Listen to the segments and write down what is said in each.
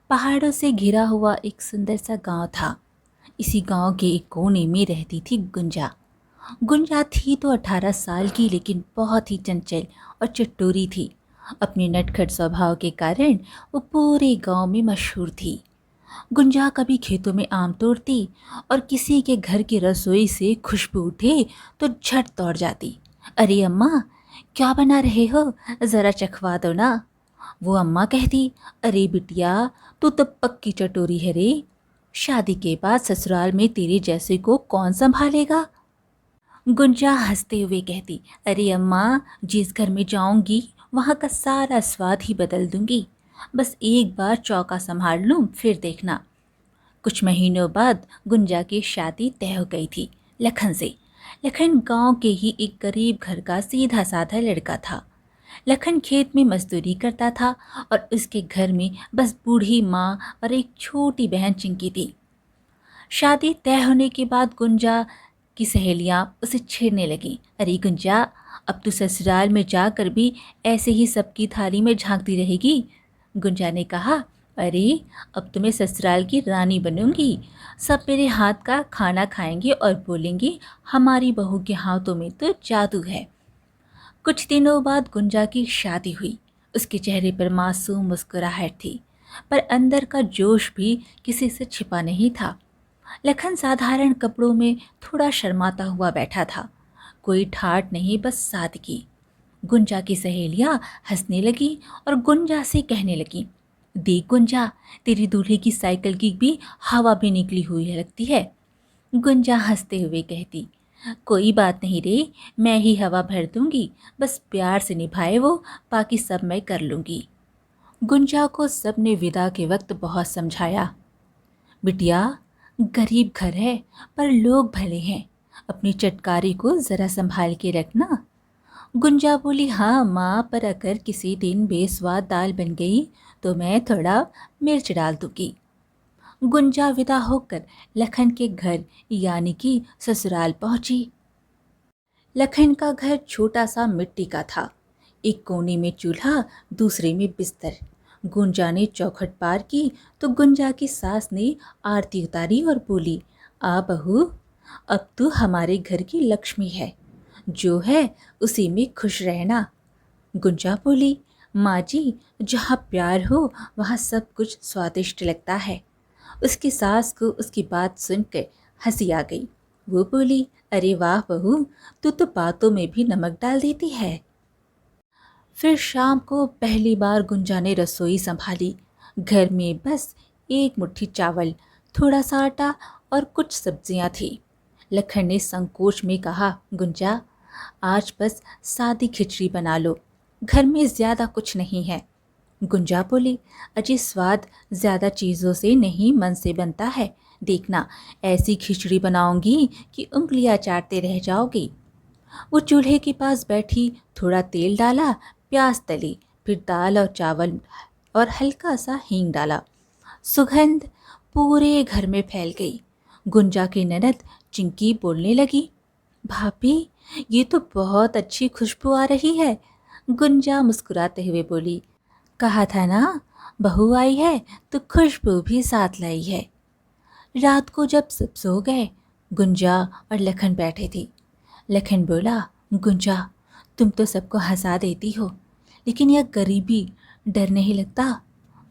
पहाड़ों से घिरा हुआ एक सुंदर सा गांव था। इसी गांव के एक कोने में रहती थी गुंजा। गुंजा थी तो 18 साल की, लेकिन बहुत ही चंचल और चटोरी थी। अपने नटखट स्वभाव के कारण वो पूरे गांव में मशहूर थी। गुंजा कभी खेतों में आम तोड़ती और किसी के घर की रसोई से खुशबू उठे तो झट दौड़ जाती। अरे अम्मा, क्या बना रहे हो, ज़रा चखवा दो ना। वो अम्मा कहती, अरे बिटिया, तू तो पक्की चटोरी है रे। शादी के बाद ससुराल में तेरे जैसे को कौन संभालेगा। गुंजा हंसते हुए कहती, अरे अम्मा, जिस घर में जाऊंगी वहाँ का सारा स्वाद ही बदल दूंगी। बस एक बार चौका संभाल लूं, फिर देखना। कुछ महीनों बाद गुंजा की शादी तय हो गई थी लखन से। लखन गांव के ही एक गरीब घर का सीधा साधा लड़का था। लखन खेत में मजदूरी करता था और उसके घर में बस बूढ़ी माँ और एक छोटी बहन चिंकी थी। शादी तय होने के बाद गुंजा की सहेलियां उसे छेड़ने लगीं। अरे गुंजा, अब तू ससुराल में जाकर भी ऐसे ही सबकी थाली में झांकती रहेगी। गुंजा ने कहा, अरे अब तो मैं ससुराल की रानी बनूंगी। सब मेरे हाथ का खाना खाएंगे और बोलेंगे, हमारी बहू के हाथों में तो जादू है। कुछ दिनों बाद गुंजा की शादी हुई। उसके चेहरे पर मासूम मुस्कुराहट थी, पर अंदर का जोश भी किसी से छिपा नहीं था। लखन साधारण कपड़ों में थोड़ा शर्माता हुआ बैठा था। कोई ठाट नहीं, बस सादगी। गुंजा की सहेलियां हंसने लगी और गुंजा से कहने लगी, देख गुंजा, तेरी दूल्हे की साइकिल की भी हवा भी निकली हुई है लगती है। गुंजा हंसते हुए कहती, कोई बात नहीं रे, मैं ही हवा भर दूंगी। बस प्यार से निभाए वो, बाकी सब मैं कर लूंगी। गुंजा को सबने विदा के वक्त बहुत समझाया, बिटिया, गरीब घर है पर लोग भले हैं, अपनी चटकारी को ज़रा संभाल के रखना। गुंजा बोली, हाँ माँ, पर अगर किसी दिन बेस्वाद दाल बन गई तो मैं थोड़ा मिर्च डाल दूंगी। गुंजा विदा होकर लखन के घर यानी कि ससुराल पहुंची। लखन का घर छोटा सा मिट्टी का था। एक कोने में चूल्हा, दूसरे में बिस्तर। गुंजा ने चौखट पार की तो गुंजा की सास ने आरती उतारी और बोली, आ बहू, अब तू हमारे घर की लक्ष्मी है। जो है उसी में खुश रहना। गुंजा बोली, माँ जी, जहाँ प्यार हो वहाँ सब कुछ स्वादिष्ट लगता है। उसकी सास को उसकी बात सुनकर हंसी आ गई। वो बोली, अरे वाह बहू, तू तो बातों में भी नमक डाल देती है। फिर शाम को पहली बार गुंजा ने रसोई संभाली। घर में बस एक मुट्ठी चावल, थोड़ा सा आटा और कुछ सब्जियां थी। लखन ने संकोच में कहा, गुंजा, आज बस सादी खिचड़ी बना लो, घर में ज़्यादा कुछ नहीं है। गुंजा बोली, अजी स्वाद ज़्यादा चीज़ों से नहीं, मन से बनता है। देखना, ऐसी खिचड़ी बनाऊंगी कि उंगलियां चाटते रह जाओगी। वो चूल्हे के पास बैठी, थोड़ा तेल डाला, प्याज तली, फिर दाल और चावल और हल्का सा हींग डाला। सुगंध पूरे घर में फैल गई। गुंजा की ननद चिंकी बोलने लगी, भाभी, ये तो बहुत अच्छी खुशबू आ रही है। गुंजा मुस्कुराते हुए बोली, कहा था ना, बहू आई है तो खुशबू भी साथ लाई है। रात को जब सब सो गए, गुंजा और लखन बैठे थे। लखन बोला, गुंजा, तुम तो सबको हंसा देती हो, लेकिन यह गरीबी डर नहीं लगता।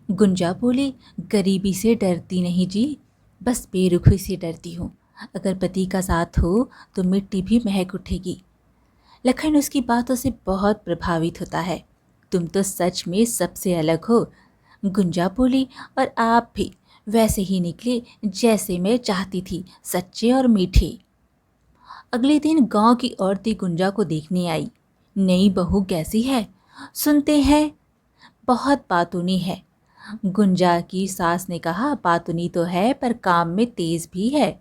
गुंजा बोली, गरीबी से डरती नहीं जी, बस बेरुखी से डरती हूँ। अगर पति का साथ हो तो मिट्टी भी महक उठेगी। लखन उसकी बातों से बहुत प्रभावित होता है। तुम तो सच में सबसे अलग हो। गुंजा बोली, और आप भी वैसे ही निकले जैसे मैं चाहती थी, सच्चे और मीठे। अगले दिन गांव की औरतें गुंजा को देखने आई। नई बहू कैसी है? सुनते हैं बहुत बातूनी है। गुंजा की सास ने कहा, बातूनी तो है पर काम में तेज भी है।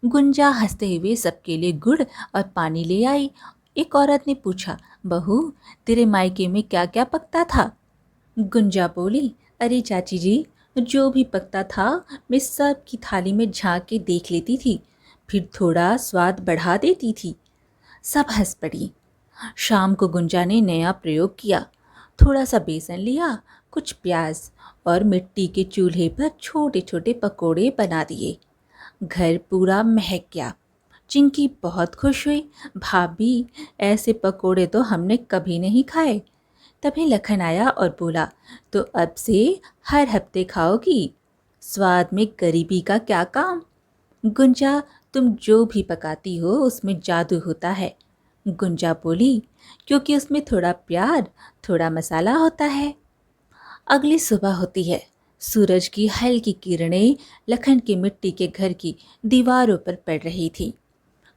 गुंजा हंसते हुए सबके लिए गुड़ और पानी ले आई। एक औरत ने पूछा, बहू, तेरे मायके में क्या क्या पकता था? गुंजा बोली, अरे चाची जी, जो भी पकता था मैं सब की थाली में झांक के देख लेती थी, फिर थोड़ा स्वाद बढ़ा देती थी। सब हंस पड़ी। शाम को गुंजा ने नया प्रयोग किया। थोड़ा सा बेसन लिया, कुछ प्याज और मिट्टी के चूल्हे पर छोटे छोटे पकोड़े बना दिए। घर पूरा महक गया। चिंकी बहुत खुश हुई। भाभी, ऐसे पकोड़े तो हमने कभी नहीं खाए। तभी लखन आया और बोला, तो अब से हर हफ्ते खाओगी। स्वाद में गरीबी का क्या काम। गुंजा, तुम जो भी पकाती हो उसमें जादू होता है। गुंजा बोली, क्योंकि उसमें थोड़ा प्यार, थोड़ा मसाला होता है। अगली सुबह होती है। सूरज की हल्की किरणें लखन की मिट्टी के घर की दीवारों पर पड़ रही थी।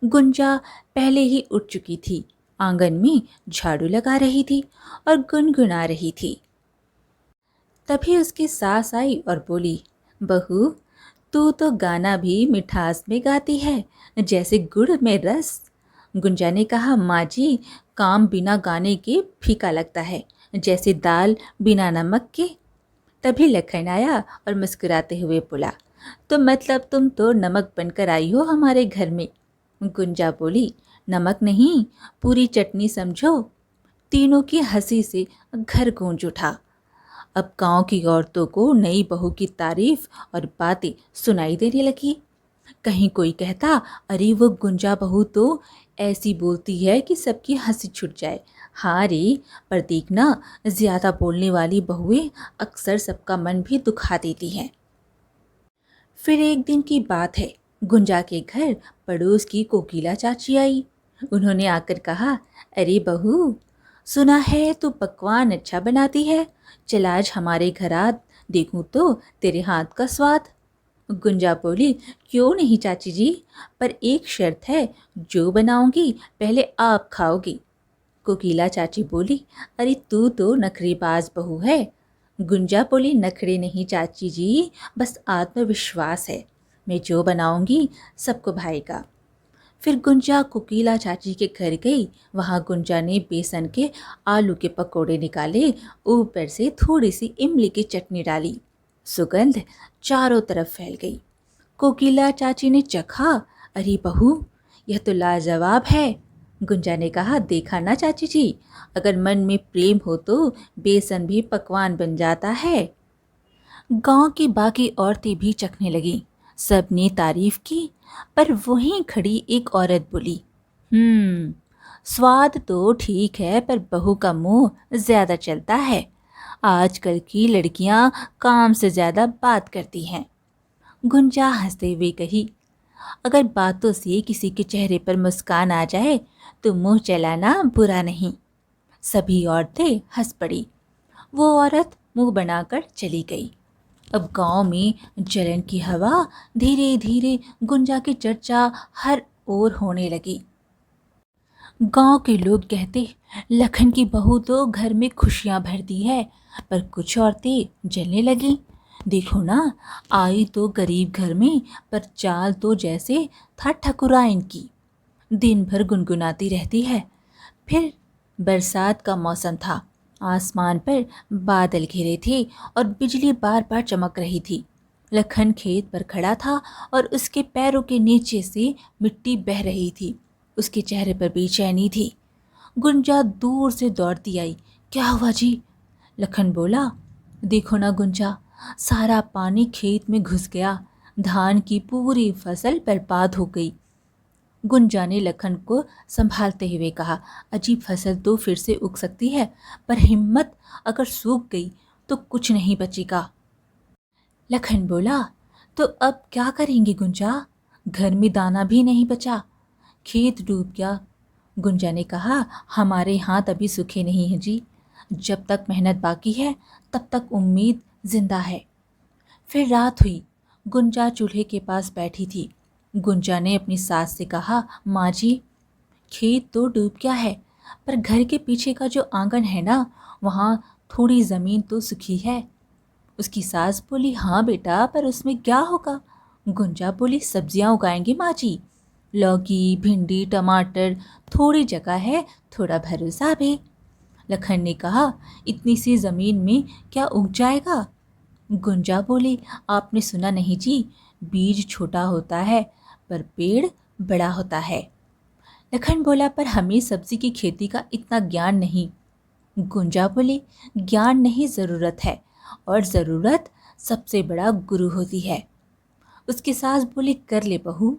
गुंजा पहले ही उठ चुकी थी। आंगन में झाड़ू लगा रही थी और गुनगुना रही थी। तभी उसकी सास आई और बोली, बहू, तू तो गाना भी मिठास में गाती है, जैसे गुड़ में रस। गुंजा ने कहा, माँ जी, काम बिना गाने के फीका लगता है, जैसे दाल बिना नमक के। तभी लखन आया और मुस्कुराते हुए बोला, तो मतलब तुम तो नमक बनकर आई हो हमारे घर में। गुंजा बोली, नमक नहीं, पूरी चटनी समझो। तीनों की हंसी से घर गूंज उठा। अब गांव की औरतों को नई बहू की तारीफ और बातें सुनाई देने लगी। कहीं कोई कहता, अरे वो गुंजा बहू तो ऐसी बोलती है कि सबकी हंसी छूट जाए। हाँ रे, पर देखना, ज्यादा बोलने वाली बहुएं अक्सर सबका मन भी दुखा देती हैं। फिर एक दिन की बात है। गुंजा के घर पड़ोस की कोकिला चाची आई। उन्होंने आकर कहा, अरे बहू, सुना है तू पकवान अच्छा बनाती है, चल आज हमारे घर आ, देखूं तो तेरे हाथ का स्वाद। गुंजा बोली, क्यों नहीं चाची जी, पर एक शर्त है, जो बनाऊंगी पहले आप खाओगी। कोकिला चाची बोली, अरे तू तो नखरेबाज बहू है। गुंजा बोली, नखरे नहीं चाची जी, बस आत्मविश्वास है, मैं जो बनाऊंगी सबको भाएगा। फिर गुंजा कोकिला चाची के घर गई। वहाँ गुंजा ने बेसन के आलू के पकोड़े निकाले, ऊपर से थोड़ी सी इमली की चटनी डाली। सुगंध चारों तरफ फैल गई। कोकिला चाची ने चखा, अरे बहू, यह तो लाजवाब है। गुंजा ने कहा, देखा ना चाची जी, अगर मन में प्रेम हो तो बेसन भी पकवान बन जाता है। गांव की बाकी औरतें भी चखने लगीं। सब ने तारीफ की, पर वहीं खड़ी एक औरत बोली, स्वाद तो ठीक है, पर बहू का मुंह ज्यादा चलता है। आजकल की लड़कियां काम से ज्यादा बात करती हैं। गुंजा हंसते हुए कही, अगर बातों से किसी के चेहरे पर मुस्कान आ जाए तो मुंह चलाना बुरा नहीं। सभी औरतें हंस पड़ी। वो औरत मुंह बनाकर चली गई। अब गांव में जलन की हवा धीरे धीरे गुंजा की चर्चा हर ओर होने लगी। गांव के लोग कहते, लखन की बहू तो घर में खुशियां भरती है, पर कुछ औरतें जलने लगीं। देखो ना, आई तो गरीब घर में, पर चाल तो जैसे था ठकुराइन की, दिन भर गुनगुनाती रहती है। फिर बरसात का मौसम था। आसमान पर बादल घिरे थे और बिजली बार बार चमक रही थी। लखन खेत पर खड़ा था और उसके पैरों के नीचे से मिट्टी बह रही थी। उसके चेहरे पर बेचैनी थी। गुंजा दूर से दौड़ती आई, क्या हुआ जी? लखन बोला, देखो ना गुंजा, सारा पानी खेत में घुस गया, धान की पूरी फसल बर्बाद हो गई। गुंजा ने लखन को संभालते हुए कहा, अजीब, फसल तो फिर से उग सकती है, पर हिम्मत, अगर सूख गई तो कुछ नहीं बचेगा। लखन बोला, तो अब क्या करेंगे गुंजा? घर में दाना भी नहीं बचा, खेत डूब गया। गुंजा ने कहा, हमारे हाथ अभी सूखे नहीं हैं जी, जब तक मेहनत बाकी है तब तक उम्मीद जिंदा है। फिर रात हुई। गुंजा चूल्हे के पास बैठी थी। गुंजा ने अपनी सास से कहा, माँ जी, खेत तो डूब गया है, पर घर के पीछे का जो आंगन है ना, वहाँ थोड़ी ज़मीन तो सूखी है। उसकी सास बोली, हाँ बेटा, पर उसमें क्या होगा? गुंजा बोली, सब्जियाँ उगाएंगे माँ जी, लौकी, भिंडी, टमाटर, थोड़ी जगह है, थोड़ा भरोसा भी। लखन ने कहा, इतनी सी ज़मीन में क्या उग जाएगा? गुंजा बोली, आपने सुना नहीं जी, बीज छोटा होता है पर पेड़ बड़ा होता है। लखन बोला, पर हमें सब्जी की खेती का इतना ज्ञान नहीं। गुंजा बोली, ज्ञान नहीं ज़रूरत है, और ज़रूरत सबसे बड़ा गुरु होती है। उसकी सास बोली, कर ले बहू,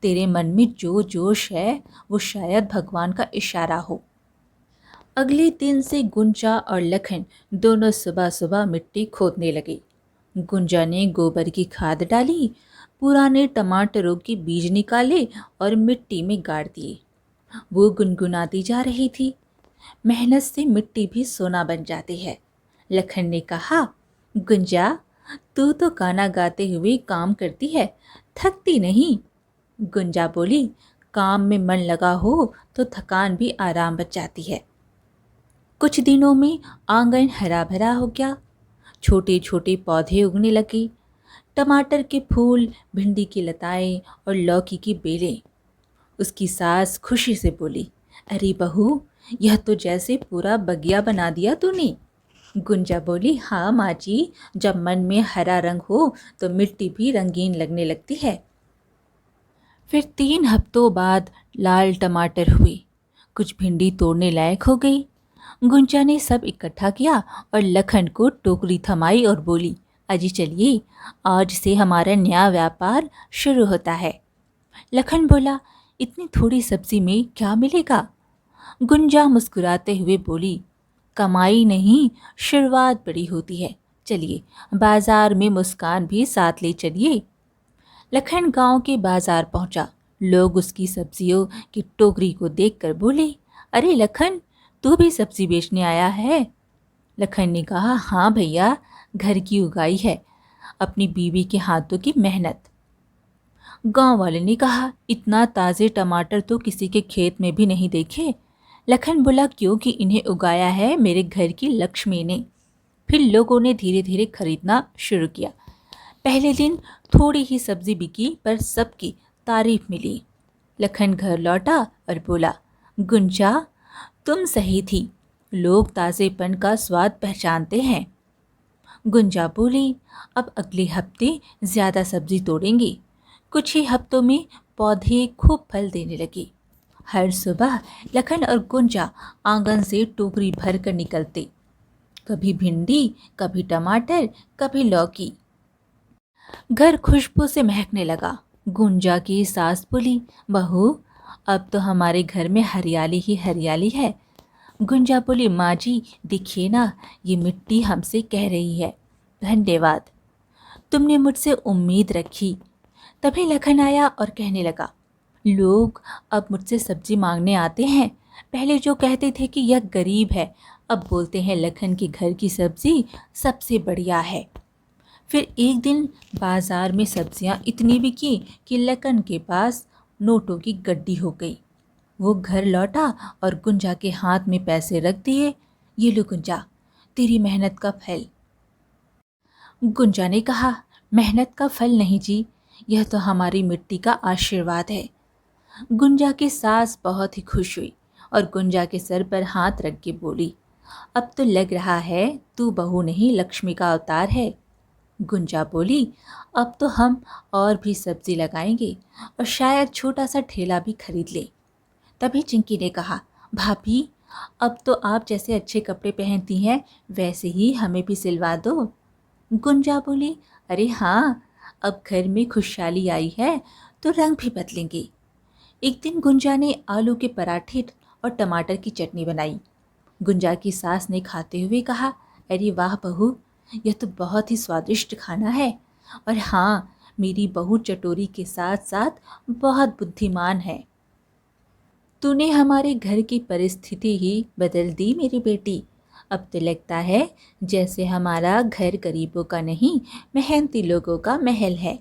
तेरे मन में जो जोश है वो शायद भगवान का इशारा हो। अगले दिन से गुंजा और लखन दोनों सुबह सुबह मिट्टी खोदने लगे। गुंजा ने गोबर की खाद डाली, पुराने टमाटरों के बीज निकाले और मिट्टी में गाड़ दिए। वो गुनगुनाती जा रही थी, मेहनत से मिट्टी भी सोना बन जाती है। लखन ने कहा, गुंजा, तू तो गाना गाते हुए काम करती है, थकती नहीं। गुंजा बोली, काम में मन लगा हो तो थकान भी आराम बच जाती है। कुछ दिनों में आंगन हरा भरा हो गया, छोटे छोटे पौधे उगने लगे। टमाटर के फूल, भिंडी की लताएं और लौकी की बेलें। उसकी सास खुशी से बोली, अरे बहू, यह तो जैसे पूरा बगिया बना दिया तूने। गुंजा बोली, हाँ माँ जी, जब मन में हरा रंग हो तो मिट्टी भी रंगीन लगने लगती है। फिर 3 हफ्तों बाद लाल टमाटर हुए, कुछ भिंडी तोड़ने लायक हो गई। गुंजा ने सब इकट्ठा किया और लखन को टोकरी थमाई और बोली, अजी चलिए, आज से हमारा नया व्यापार शुरू होता है। लखन बोला, इतनी थोड़ी सब्जी में क्या मिलेगा? गुंजा मुस्कुराते हुए बोली, कमाई नहीं, शुरुआत बड़ी होती है। चलिए, बाजार में मुस्कान भी साथ ले चलिए। लखन गांव के बाजार पहुंचा। लोग उसकी सब्जियों की टोकरी को देखकर बोले, अरे लखन, तू भी सब्जी बेचने आया है? लखन ने कहा, हाँ भैया, घर की उगाई है, अपनी बीवी के हाथों की मेहनत। गांव वाले ने कहा, इतना ताज़े टमाटर तो किसी के खेत में भी नहीं देखे। लखन बोला, क्योंकि इन्हें उगाया है मेरे घर की लक्ष्मी ने। फिर लोगों ने धीरे धीरे खरीदना शुरू किया। पहले दिन थोड़ी ही सब्जी बिकी, पर सबकी तारीफ मिली। लखन घर लौटा और बोला, गुंजा, तुम सही थी, लोग ताज़ेपन का स्वाद पहचानते हैं। गुंजा बोली, अब अगले हफ्ते ज़्यादा सब्जी तोड़ेंगी। कुछ ही हफ्तों में पौधे खूब फल देने लगे। हर सुबह लखन और गुंजा आंगन से टोकरी भर कर निकलते, कभी भिंडी, कभी टमाटर, कभी लौकी। घर खुशबू से महकने लगा। गुंजा की सास बोली, बहू, अब तो हमारे घर में हरियाली ही हरियाली है। गुंजा बोली, माँ जी देखिए ना, ये मिट्टी हमसे कह रही है, धन्यवाद, तुमने मुझसे उम्मीद रखी। तभी लखन आया और कहने लगा, लोग अब मुझसे सब्जी मांगने आते हैं। पहले जो कहते थे कि यह गरीब है, अब बोलते हैं लखन के घर की सब्जी सबसे बढ़िया है। फिर एक दिन बाजार में सब्जियां इतनी बिकी कि लखन के पास नोटों की गड्डी हो गई। वो घर लौटा और गुंजा के हाथ में पैसे रख दिए। ये लो गुंजा, तेरी मेहनत का फल। गुंजा ने कहा, मेहनत का फल नहीं जी, यह तो हमारी मिट्टी का आशीर्वाद है। गुंजा की सास बहुत ही खुश हुई और गुंजा के सर पर हाथ रख के बोली, अब तो लग रहा है तू बहू नहीं, लक्ष्मी का अवतार है। गुंजा बोली, अब तो हम और भी सब्जी लगाएंगे और शायद छोटा सा ठेला भी खरीद ले। तभी चिंकी ने कहा, भाभी, अब तो आप जैसे अच्छे कपड़े पहनती हैं वैसे ही हमें भी सिलवा दो। गुंजा बोली, अरे हाँ, अब घर में खुशहाली आई है तो रंग भी बदलेंगे। एक दिन गुंजा ने आलू के पराठे और टमाटर की चटनी बनाई। गुंजा की सास ने खाते हुए कहा, अरे वाह बहू, यह तो बहुत ही स्वादिष्ट खाना है। और हाँ, मेरी बहू चटोरी के साथ साथ बहुत बुद्धिमान है। तूने हमारे घर की परिस्थिति ही बदल दी मेरी बेटी। अब तो लगता है जैसे हमारा घर गरीबों का नहीं, मेहनती लोगों का महल है।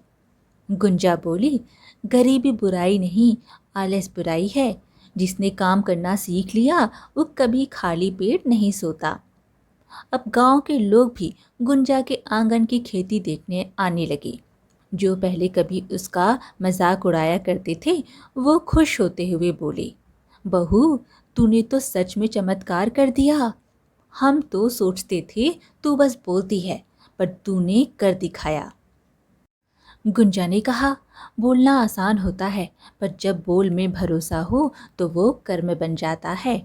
गुंजा बोली, गरीबी बुराई नहीं, आलस बुराई है। जिसने काम करना सीख लिया वो कभी खाली पेट नहीं सोता। अब गांव के लोग भी गुंजा के आंगन की खेती देखने आने लगे। जो पहले कभी उसका मजाक उड़ाया करते थे, वो खुश होते हुए बोले, बहू, तूने तो सच में चमत्कार कर दिया। हम तो सोचते थे तू बस बोलती है, पर तूने कर दिखाया। गुंजा ने कहा, बोलना आसान होता है, पर जब बोल में भरोसा हो तो वो कर्म बन जाता है।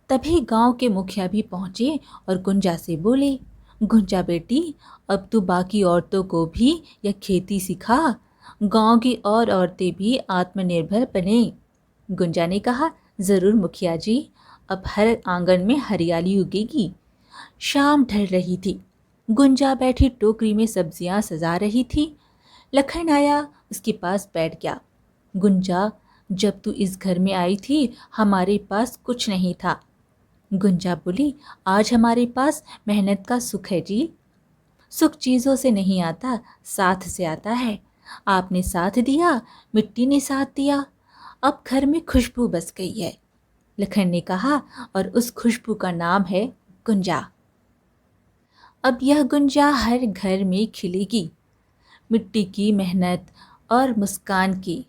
तभी गांव के मुखिया भी पहुंचे और गुंजा से बोले, गुंजा बेटी, अब तू बाकी औरतों को भी यह खेती सिखा, गांव की और औरतें भी आत्मनिर्भर बने। गुंजा ने कहा, ज़रूर मुखिया जी, अब हर आंगन में हरियाली उगेगी। शाम ढल रही थी। गुंजा बैठी टोकरी में सब्जियां सजा रही थी। लखन आया, उसके पास बैठ गया। गुंजा, जब तू इस घर में आई थी हमारे पास कुछ नहीं था। गुंजा बोली, आज हमारे पास मेहनत का सुख है जी। सुख चीज़ों से नहीं आता, साथ से आता है। आपने साथ दिया, मिट्टी ने साथ दिया, अब घर में खुशबू बस गई है। लखन ने कहा, और उस खुशबू का नाम है गुंजा। अब यह गुंजा हर घर में खिलेगी, मिट्टी की मेहनत और मुस्कान की।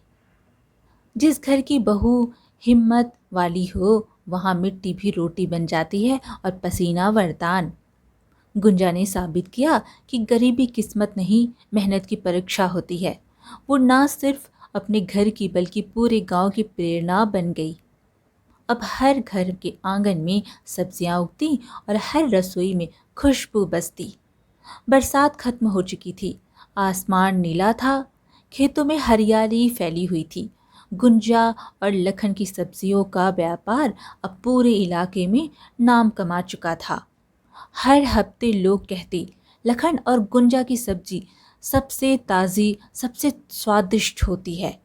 जिस घर की बहू हिम्मत वाली हो, वहाँ मिट्टी भी रोटी बन जाती है और पसीना वरदान। गुंजा ने साबित किया कि गरीबी किस्मत नहीं, मेहनत की परीक्षा होती है। वो ना सिर्फ अपने घर की बल्कि पूरे गांव की प्रेरणा बन गई। अब हर घर के आंगन में सब्जियां उगती और हर रसोई में खुशबू बसती। बरसात खत्म हो चुकी थी, आसमान नीला था, खेतों में हरियाली फैली हुई थी। गुंजा और लखन की सब्जियों का व्यापार अब पूरे इलाके में नाम कमा चुका था। हर हफ्ते लोग कहते, लखन और गुंजा की सब्जी सबसे ताज़ी, सबसे स्वादिष्ट होती है।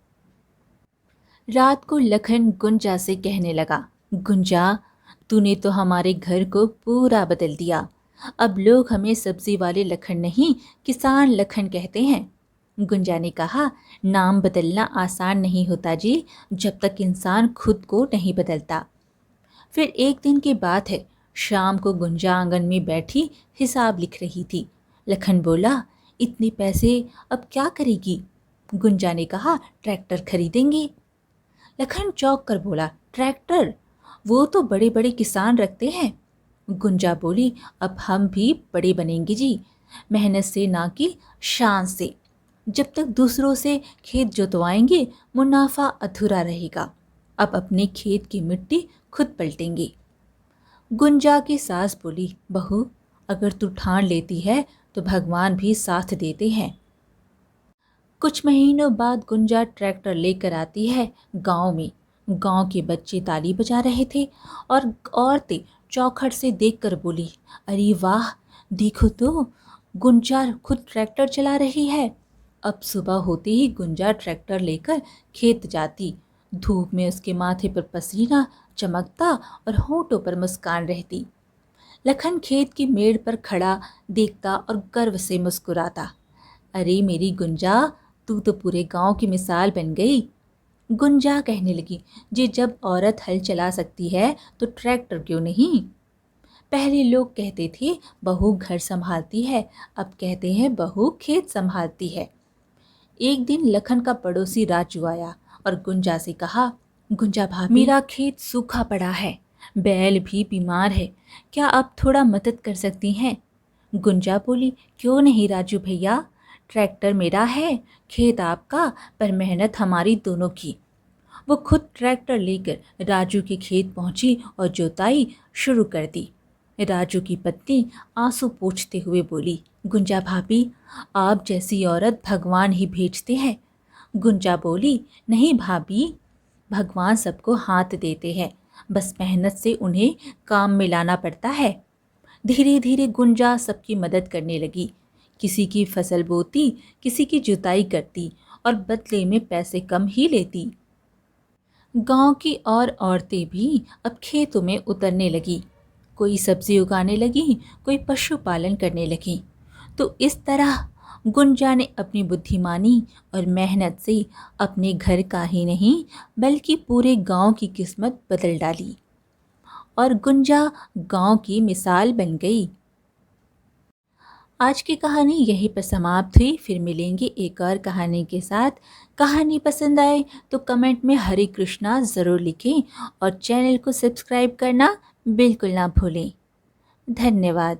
रात को लखन गुंजा से कहने लगा, गुंजा, तूने तो हमारे घर को पूरा बदल दिया। अब लोग हमें सब्जी वाले लखन नहीं, किसान लखन कहते हैं। गुंजा ने कहा, नाम बदलना आसान नहीं होता जी, जब तक इंसान खुद को नहीं बदलता। फिर एक दिन की बात है, शाम को गुंजा आंगन में बैठी हिसाब लिख रही थी। लखन बोला, इतने पैसे अब क्या करेगी? गुंजा ने कहा, ट्रैक्टर खरीदेंगे। लखन चौंक कर बोला, ट्रैक्टर? वो तो बड़े बड़े किसान रखते हैं। गुंजा बोली, अब हम भी बड़े बनेंगे जी, मेहनत से ना कि शान से। जब तक दूसरों से खेत जोतवाएंगे मुनाफा अधूरा रहेगा। अब अपने खेत की मिट्टी खुद पलटेंगे। गुंजा की सास बोली, बहू, अगर तू ठान लेती है तो भगवान भी साथ देते हैं। कुछ महीनों बाद गुंजा ट्रैक्टर लेकर आती है गांव में। गांव के बच्चे ताली बजा रहे थे और औरतें चौखट से देखकर बोली, अरे वाह, देखो तो, गुंजा खुद ट्रैक्टर चला रही है। अब सुबह होते ही गुंजा ट्रैक्टर लेकर खेत जाती। धूप में उसके माथे पर पसीना चमकता और होठों पर मुस्कान रहती। लखन खेत की मेड़ पर खड़ा देखता और गर्व से मुस्कुराता। अरे मेरी गुंजा, तू तो पूरे गांव की मिसाल बन गई। गुंजा कहने लगी, जी, जब औरत हल चला सकती है तो ट्रैक्टर क्यों नहीं? पहले लोग कहते थे बहू घर संभालती है, अब कहते हैं बहू खेत संभालती है। एक दिन लखन का पड़ोसी राजू आया और गुंजा से कहा, गुंजा भाभी, मेरा खेत सूखा पड़ा है, बैल भी बीमार है, क्या आप थोड़ा मदद कर सकती हैं? गुंजा बोली, क्यों नहीं राजू भैया, ट्रैक्टर मेरा है, खेत आपका, पर मेहनत हमारी दोनों की। वो खुद ट्रैक्टर लेकर राजू के खेत पहुंची और जोताई शुरू कर दी। राजू की पत्नी आंसू पोंछते हुए बोली, गुंजा भाभी, आप जैसी औरत भगवान ही भेजते हैं। गुंजा बोली, नहीं भाभी, भगवान सबको हाथ देते हैं, बस मेहनत से उन्हें काम में लाना पड़ता है। धीरे धीरे गुंजा सबकी मदद करने लगी। किसी की फसल बोती, किसी की जुताई करती और बदले में पैसे कम ही लेती। गांव की और औरतें भी अब खेतों में उतरने लगी। कोई सब्जी उगाने लगी, कोई पशुपालन करने लगी। तो इस तरह गुंजा ने अपनी बुद्धिमानी और मेहनत से अपने घर का ही नहीं बल्कि पूरे गांव की किस्मत बदल डाली और गुंजा गांव की मिसाल बन गई। आज की कहानी यहीं पर समाप्त हुई। फिर मिलेंगे एक और कहानी के साथ। कहानी पसंद आए तो कमेंट में हरे कृष्णा ज़रूर लिखें और चैनल को सब्सक्राइब करना बिल्कुल ना भूलें। धन्यवाद।